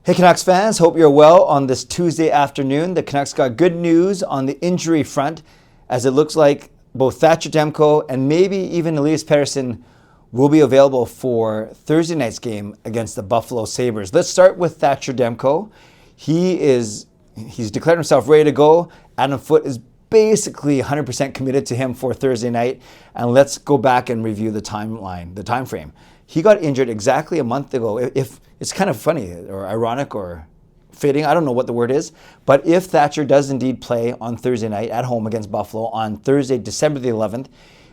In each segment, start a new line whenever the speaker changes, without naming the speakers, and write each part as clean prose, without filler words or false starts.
Hey Canucks fans, hope you're well on this Tuesday afternoon. The Canucks got good news on the injury front, as it looks like both Thatcher Demko and maybe even Elias Pettersson will be available for Thursday night's game against the Buffalo Sabres. Let's start with Thatcher Demko. He's declared himself ready to go. Adam Foote is basically 100% committed to him for Thursday night. And let's go back and review the timeline, the time frame. He got injured exactly a month ago. If it's kind of funny or ironic or fitting, I don't know what the word is, but if Thatcher does indeed play on Thursday night at home against Buffalo on Thursday, December the 11th,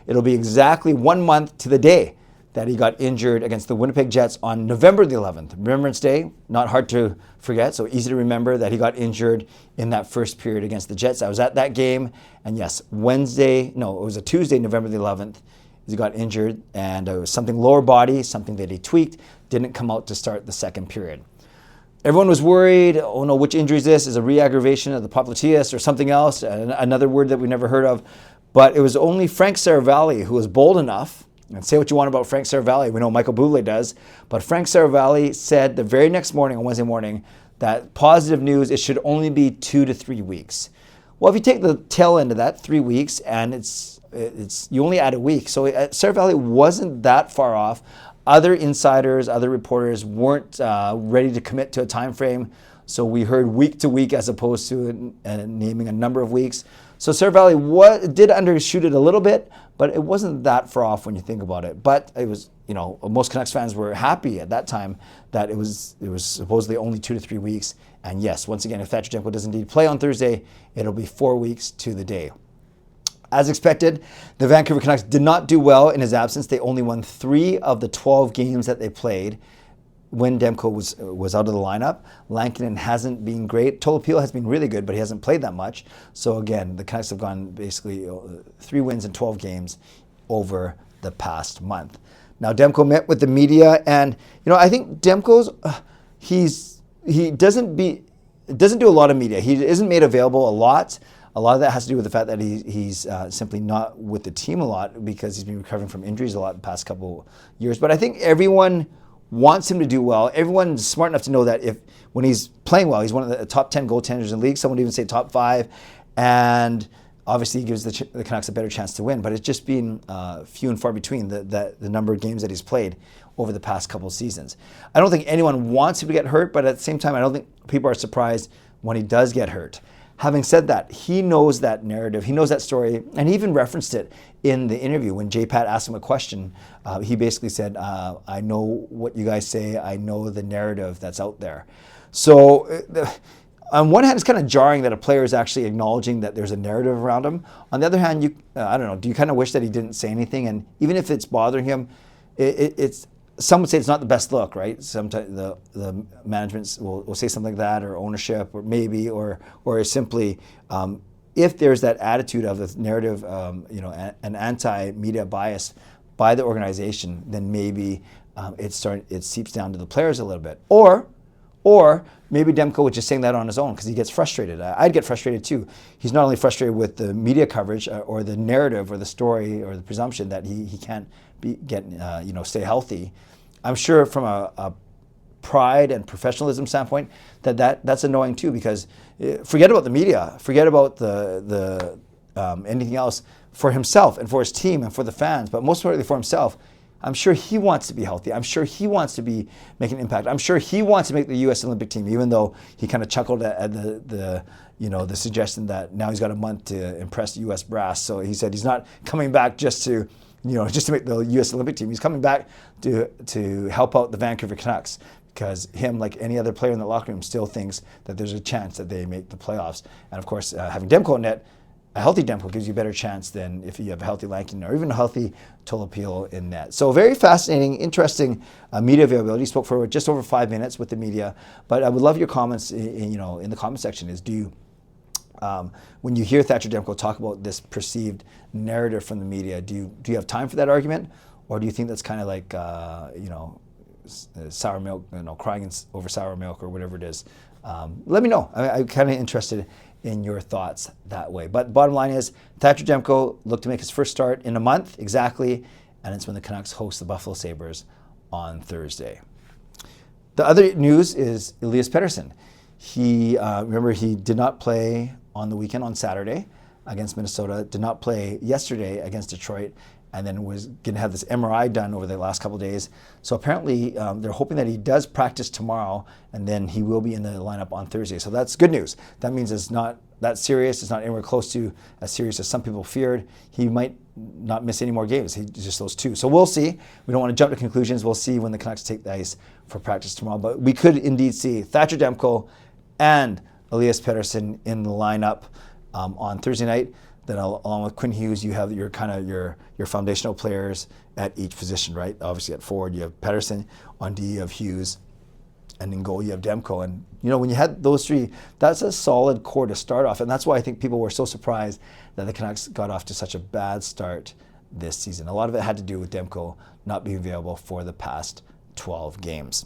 it'll be exactly 1 month to the day that he got injured against the Winnipeg Jets on November the 11th. Remembrance Day, not hard to forget, so easy to remember that he got injured in that first period against the Jets. I was at that game, and yes, it was a Tuesday, November the 11th. He got injured, and it was something lower body, something that he tweaked, didn't come out to start the second period. Everyone was worried, oh no, which injury is this? Is a re-aggravation of the popliteus or something else? Another word that we never heard of. But it was only Frank Saravalli who was bold enough, and say what you want about Frank Saravalli, we know Michael Bublé does, but Frank Saravalli said the very next morning, on Wednesday morning, that positive news, it should only be 2 to 3 weeks. Well, if you take the tail end of that, 3 weeks, and you only add a week. So Saravalli wasn't that far off. Other insiders, other reporters weren't ready to commit to a time frame. So we heard week to week as opposed to naming a number of weeks. So Saravalli did undershoot it a little bit, but it wasn't that far off when you think about it. But it was, most Canucks fans were happy at that time that it was supposedly only 2 to 3 weeks. And yes, once again, if Thatcher Demko does indeed play on Thursday, it'll be 4 weeks to the day. As expected, the Vancouver Canucks did not do well in his absence. They only won 3 of the 12 games that they played when Demko was out of the lineup. Lankinen hasn't been great. Tolopilo has been really good, but he hasn't played that much. So again, the Canucks have gone basically 3 wins in 12 games over the past month. Now Demko met with the media, and I think Demko's he doesn't do a lot of media. He isn't made available a lot. A lot of that has to do with the fact that he's simply not with the team a lot because he's been recovering from injuries a lot the past couple years. But I think everyone wants him to do well. Everyone's smart enough to know that when he's playing well, he's one of the top 10 goaltenders in the league. Some would even say top 5. And obviously he gives the Canucks a better chance to win. But it's just been few and far between the number of games that he's played over the past couple of seasons. I don't think anyone wants him to get hurt, but at the same time, I don't think people are surprised when he does get hurt. Having said that, he knows that narrative, he knows that story, and he even referenced it in the interview. When J-Pat asked him a question, he basically said, I know what you guys say, I know the narrative that's out there. So on one hand, it's kind of jarring that a player is actually acknowledging that there's a narrative around him. On the other hand, I don't know, do you kind of wish that he didn't say anything? And even if it's bothering him, some would say it's not the best look, right? Sometimes the management will say something like that, or ownership, or maybe, or simply, if there's that attitude of a narrative, an anti-media bias by the organization, then maybe it seeps down to the players a little bit. Or maybe Demko was just saying that on his own because he gets frustrated. I'd get frustrated too. He's not only frustrated with the media coverage or the narrative or the story or the presumption that he can't stay healthy. I'm sure from a pride and professionalism standpoint that's annoying too, because forget about the media, forget about the anything else. For himself and for his team and for the fans, but most importantly for himself, I'm sure he wants to be healthy. I'm sure he wants to be making an impact. I'm sure he wants to make the U.S. Olympic team, even though he kind of chuckled at the suggestion that now he's got a month to impress the U.S. brass. So he said he's not coming back just to make the U.S. Olympic team. He's coming back to help out the Vancouver Canucks, because him, like any other player in the locker room, still thinks that there's a chance that they make the playoffs. And of course, having Demko in net, a healthy Demko gives you a better chance than if you have a healthy Lankinen or even a healthy Tolopilo in net. So very fascinating, interesting media availability. He spoke for just over 5 minutes with the media. But I would love your comments in the comment section. When you hear Thatcher Demko talk about this perceived narrative from the media, do you have time for that argument? Or do you think that's kind of like, sour milk, crying over sour milk or whatever it is? Let me know. I'm kind of interested in your thoughts that way. But bottom line is, Thatcher Demko looked to make his first start in a month exactly, and it's when the Canucks host the Buffalo Sabres on Thursday. The other news is Elias Pettersson. He, remember, he did not play on the weekend on Saturday against Minnesota, did not play yesterday against Detroit, and then was going to have this MRI done over the last couple of days. So apparently they're hoping that he does practice tomorrow, and then he will be in the lineup on Thursday. So that's good news. That means it's not that serious. It's not anywhere close to as serious as some people feared. He might not miss any more games. He just those 2. So we'll see. We don't want to jump to conclusions. We'll see when the Canucks take the ice for practice tomorrow. But we could indeed see Thatcher Demko and Elias Pettersson in the lineup on Thursday night. Then along with Quinn Hughes, you have your foundational players at each position, right? Obviously at forward, you have Pettersson. On D, you have Hughes. And in goal, you have Demko. And, when you had those 3, that's a solid core to start off. And that's why I think people were so surprised that the Canucks got off to such a bad start this season. A lot of it had to do with Demko not being available for the past 12 games.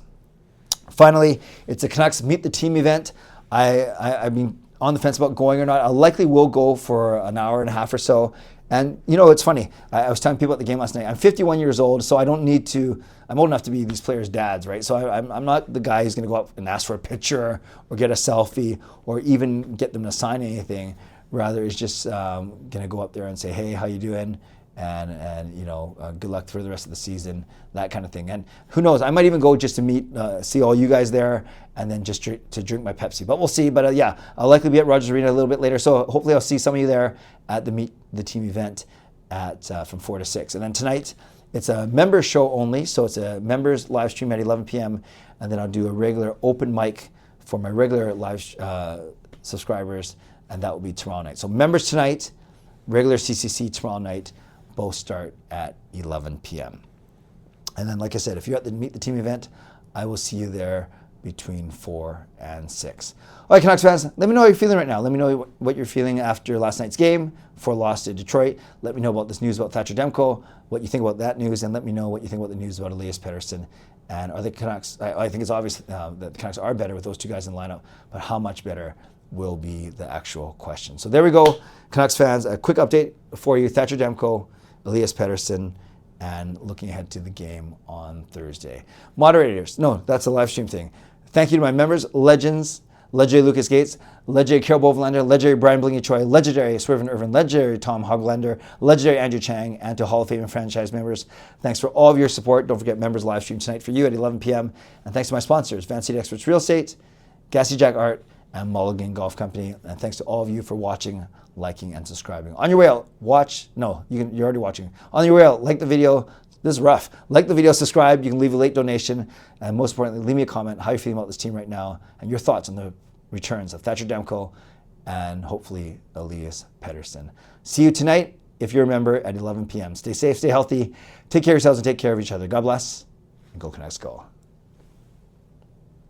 Finally, it's the Canucks Meet the Team event. I've been on the fence about going or not. I likely will go for an hour and a half or so. And it's funny. I was telling people at the game last night, I'm 51 years old, so I don't need to, I'm old enough to be these players' dads, right? So I'm not the guy who's going to go up and ask for a picture or get a selfie or even get them to sign anything. Rather, it's just going to go up there and say, hey, how you doing? And good luck for the rest of the season, that kind of thing. And who knows, I might even go just to meet, see all you guys there, and then just to drink my Pepsi. But we'll see. But yeah, I'll likely be at Rogers Arena a little bit later. So hopefully I'll see some of you there at the Meet the Team event at from 4 to 6. And then tonight, it's a members show only. So it's a members live stream at 11 p.m. And then I'll do a regular open mic for my regular live subscribers. And that will be tomorrow night. So members tonight, regular CCC tomorrow night. Both start at 11 p.m. And then, like I said, if you're at the Meet the Team event, I will see you there between 4 and 6. All right, Canucks fans, let me know how you're feeling right now. Let me know what you're feeling after last night's game, before loss to Detroit. Let me know about this news about Thatcher Demko, what you think about that news, and let me know what you think about the news about Elias Pettersson. And are the Canucks, I think it's obvious that the Canucks are better with those 2 guys in the lineup, but how much better will be the actual question. So there we go, Canucks fans. A quick update for you. Thatcher Demko, Elias Pettersson, and looking ahead to the game on Thursday. Moderators, no, that's a live stream thing. Thank you to my members, legends, legendary Lucas Gates, legendary Carol Bovelander, legendary Brian Blingy Choi, legendary Swervin Irvin, legendary Tom Hoglander, legendary Andrew Chang, and to Hall of Fame and franchise members. Thanks for all of your support. Don't forget members live stream tonight for you at 11 p.m. And thanks to my sponsors, Van City Experts Real Estate, Gassy Jack Art, and Mulligan Golf Company. And thanks to all of you for watching, liking, and subscribing. On your way out, you're already watching. On your way out, like the video. This is rough. Like the video, subscribe. You can leave a late donation. And most importantly, leave me a comment how you're feeling about this team right now and your thoughts on the returns of Thatcher Demko and hopefully Elias Pettersson. See you tonight, if you're a member, at 11 p.m. Stay safe, stay healthy, take care of yourselves, and take care of each other. God bless, and go Canucks go.